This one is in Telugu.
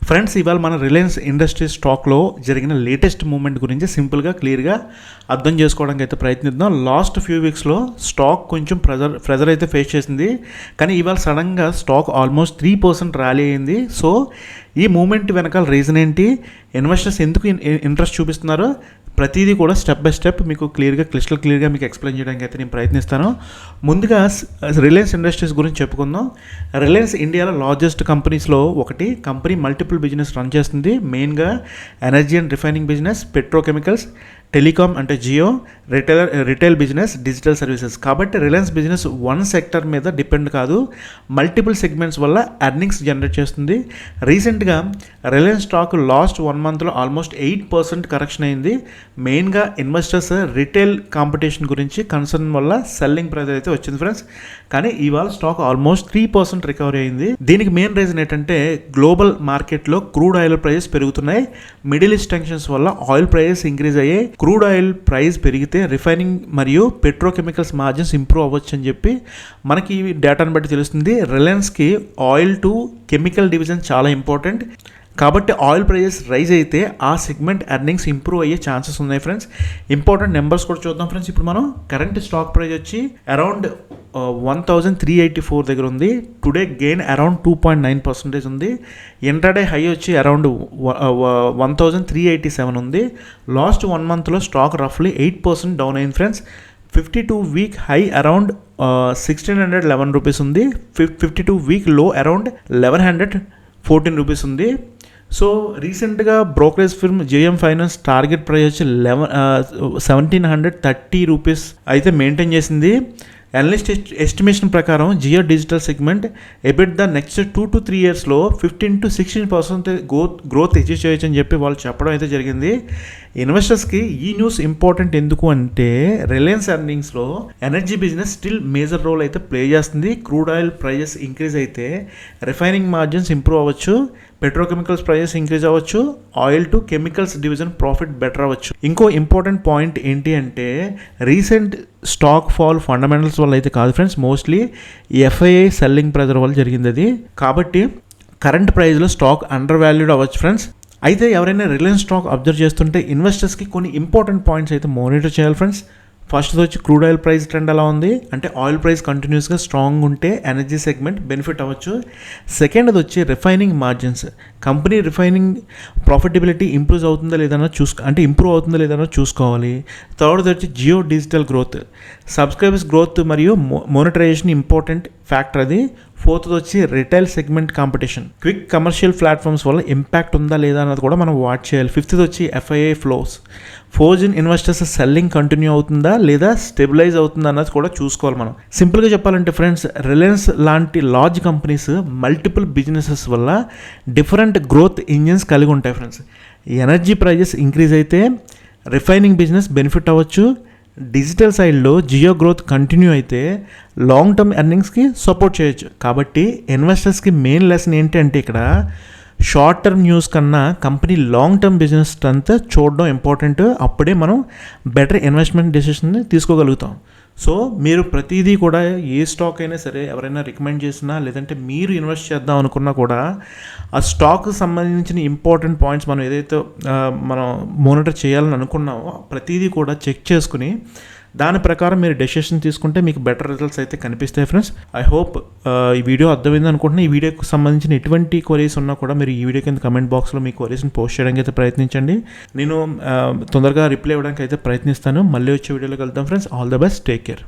ఫ్రెండ్స్, ఇవాళ మన రిలయన్స్ ఇండస్ట్రీస్ స్టాక్లో జరిగిన లేటెస్ట్ మూమెంట్ గురించి సింపుల్గా క్లియర్గా అర్థం చేసుకోవడానికి అయితే ప్రయత్నిద్దాం. లాస్ట్ ఫ్యూ వీక్స్లో స్టాక్ కొంచెం ప్రెజర్ అయితే ఫేస్ చేసింది, కానీ ఇవాళ సడన్గా స్టాక్ ఆల్మోస్ట్ 3% ర్యాలీ అయింది. సో ఈ మూమెంట్ వెనకాల రీజన్ ఏంటి, ఇన్వెస్టర్స్ ఎందుకు ఇంట్రెస్ట్ చూపిస్తున్నారు, ప్రతిదీ కూడా స్టెప్ బై స్టెప్ మీకు క్లిస్టల్ క్లియర్గా మీకు ఎక్స్ప్లెయిన్ చేయడానికి అయితే నేను ప్రయత్నిస్తాను. ముందుగా రిలయన్స్ ఇండస్ట్రీస్ గురించి చెప్పుకుందాం. రిలయన్స్ ఇండియాలో లార్జెస్ట్ కంపెనీస్లో ఒకటి. కంపెనీ మల్టిపుల్ బిజినెస్ రన్ చేస్తుంది. మెయిన్గా energy and refining business, petrochemicals, telecom అంటే Jio, retail business, digital services. కాబట్టి రిలయన్స్ బిజినెస్ వన్ సెక్టర్ మీద డిపెండ్ కాదు, మల్టిపుల్ సెగ్మెంట్స్ వల్ల ఎర్నింగ్స్ జనరేట్ చేస్తుంది. రీసెంట్గా రిలయన్స్ స్టాక్ లాస్ట్ 1 మంత్లో ఆల్మోస్ట్ 8% కరెక్షన్ అయింది. మెయిన్గా ఇన్వెస్టర్స్ రిటైల్ కాంపిటీషన్ గురించి కన్సర్న్ వల్ల సెల్లింగ్ ప్రైస్ అయితే వచ్చింది ఫ్రెండ్స్. కానీ ఇవాళ స్టాక్ ఆల్మోస్ట్ 3% రికవరీ అయింది. దీనికి మెయిన్ రీజన్ ఏంటంటే గ్లోబల్ మార్కెట్లో క్రూడ్ ఆయిల్ ప్రైజెస్ పెరుగుతున్నాయి. మిడిల్ ఈస్ట్ టెన్షన్స్ వల్ల ఆయిల్ ప్రైజెస్ ఇంక్రీజ్ అయ్యాయి. క్రూడ్ ఆయిల్ ప్రైస్ పెరిగితే రిఫైనింగ్ మరియు పెట్రోకెమికల్స్ మార్జిన్స్ ఇంప్రూవ్ అవ్వచ్చు అని చెప్పి మనకి డేటాను బట్టి తెలుస్తుంది. రిలయన్స్కి ఆయిల్ టు కెమికల్ డివిజన్ చాలా ఇంపార్టెంట్. కాబట్టి ఆయిల్ ప్రైజెస్ రైజ్ అయితే ఆ సెగ్మెంట్ ఎర్నింగ్స్ ఇంప్రూవ్ అయ్యే ఛాన్సెస్ ఉన్నాయి ఫ్రెండ్స్. ఇంపార్టెంట్ నెంబర్స్ కూడా చూద్దాం ఫ్రెండ్స్. ఇప్పుడు మనం కరెంట్ స్టాక్ ప్రైస్ వచ్చి అరౌండ్ 1384 దగ్గర ఉంది. టుడే గెయిన్ అరౌండ్ 2.9% ఉంది. ఇంట్రాడే హై వచ్చి అరౌండ్ 1387 ఉంది. లాస్ట్ 1 మంత్లో స్టాక్ రఫ్లీ 8% డౌన్ అయింది friends. 52 week high around 1611 rupees ఉంది. 52 వీక్ లో అరౌండ్ 1114 రూపీస్ ఉంది. సో రీసెంట్గా brokerage firm JM finance target price వచ్చి 1730 రూపీస్ అయితే మెయింటైన్ చేసింది. అనలిస్ట్ ఎస్టిమేషన్ ప్రకారం Jio digital segment EBITDA next 2 to 3 ఇయర్స్లో 15 to 16% గ్రోత్ అచీవ్ చేయొచ్చు అని చెప్పి వాళ్ళు చెప్పడం అయితే జరిగింది. ఇన్వెస్టర్స్కి ఈ న్యూస్ ఇంపార్టెంట్ ఎందుకు అంటే రిలయన్స్ ఎర్నింగ్స్లో energy business still major role అయితే ప్లే చేస్తుంది. క్రూడ్ ఆయిల్ ప్రైజెస్ ఇంక్రీజ్ అయితే రిఫైనింగ్ మార్జిన్స్ ఇంప్రూవ్ అవ్వచ్చు, పెట్రోకెమికల్స్ ప్రైజెస్ ఇంక్రీజ్ అవ్వచ్చు, oil to chemicals division profit better అవ్వచ్చు. ఇంకో ఇంపార్టెంట్ పాయింట్ ఏంటి అంటే రీసెంట్ స్టాక్ ఫాల్ ఫండమెంటల్స్ వల్ల అయితే కాదు friends, mostly FII selling pressure వల్ల జరిగింది అది. కాబట్టి కరెంట్ ప్రైస్లో స్టాక్ అండర్ వాల్యూడ్ అవ్వచ్చు ఫ్రెండ్స్. అయితే ఎవరైనా రిలయన్స్ స్టాక్ అబ్జర్వ్ చేస్తుంటే ఇన్వెస్టర్స్కి కొన్ని ఇంపార్టెంట్ పాయింట్స్ అయితే మానిటర్ చేయాలి ఫ్రెండ్స్. ఫస్ట్ వచ్చి క్రూడ్ ఆయిల్ ప్రైస్ ట్రెండ్ ఎలా ఉంది అంటే ఆయిల్ ప్రైస్ కంటిన్యూస్గా స్ట్రాంగ్ ఉంటే ఎనర్జీ సెగ్మెంట్ బెనిఫిట్ అవ్వచ్చు. సెకండ్ వచ్చి refining margins, company refining profitability improve అవుతుందా లేదన్నా ఇంప్రూవ్ అవుతుందా లేదన్నా చూసుకోవాలి. థర్డ్ వచ్చి Jio digital growth, subscribers growth మరియు మోనిటరైజేషన్ ఇంపార్టెంట్ ఫ్యాక్టర్ అది. ఫోర్త్ వచ్చి retail segment competition, quick commercial platforms వల్ల ఇంపాక్ట్ ఉందా లేదా అన్నది కూడా మనం వాచ్ చేయాలి. ఫిఫ్త్ వచ్చి FII flows, foreign investors selling continue అవుతుందా లేదా స్టెబిలైజ్ అవుతుందా అన్నది కూడా చూసుకోవాలి మనం. సింపుల్గా చెప్పాలంటే ఫ్రెండ్స్, రిలయన్స్ లాంటి లార్జ్ కంపెనీస్ మల్టిపుల్ బిజినెసెస్ వల్ల డిఫరెంట్ గ్రోత్ ఇంజిన్స్ కలిగి ఉంటాయి ఫ్రెండ్స్. ఎనర్జీ ప్రైజెస్ ఇంక్రీజ్ అయితే రిఫైనింగ్ బిజినెస్ బెనిఫిట్ అవ్వచ్చు. డిజిటల్ సైడ్లో జియో గ్రోత్ కంటిన్యూ అయితే లాంగ్ టర్మ్ ఎర్నింగ్స్కి సపోర్ట్ చేయొచ్చు. కాబట్టి ఇన్వెస్టర్స్కి మెయిన్ లెసన్ ఏంటి అంటే ఇక్కడ షార్ట్ టర్మ్ న్యూస్ కన్నా company long term business strength చూడడం ఇంపార్టెంట్. అప్పుడే మనం బెటర్ ఇన్వెస్ట్మెంట్ డెసిషన్ని తీసుకోగలుగుతాం. సో మీరు ప్రతిదీ కూడా ఏ స్టాక్ అయినా సరే ఎవరైనా రికమెండ్ చేసినా లేదంటే మీరు ఇన్వెస్ట్ చేద్దాం అనుకున్నా కూడా ఆ స్టాక్కి సంబంధించిన ఇంపార్టెంట్ పాయింట్స్ మనం ఏదైతే మనం మానిటర్ చేయాలని అనుకున్నామో ప్రతిదీ కూడా చెక్ చేసుకుని దాని ప్రకారం మీరు డెసిషన్ తీసుకుంటే మీకు బెటర్ రిజల్ట్స్ అయితే కనిపిస్తాయి ఫ్రెండ్స్. ఐ హోప్ ఈ వీడియో అర్థమైంది అనుకుంటున్నా. ఈ వీడియోకి సంబంధించిన ఎటువంటి క్వరీస్ ఉన్నా కూడా మీరు ఈ వీడియో కింద కమెంట్ బాక్స్లో మీ క్వరీస్ని పోస్ట్ చేయడానికి అయితే ప్రయత్నించండి. నేను తొందరగా రిప్లై ఇవ్వడానికి అయితే ప్రయత్నిస్తాను. మళ్ళీ వచ్చే వీడియోలో కలుద్దాం friends. All the best, take care.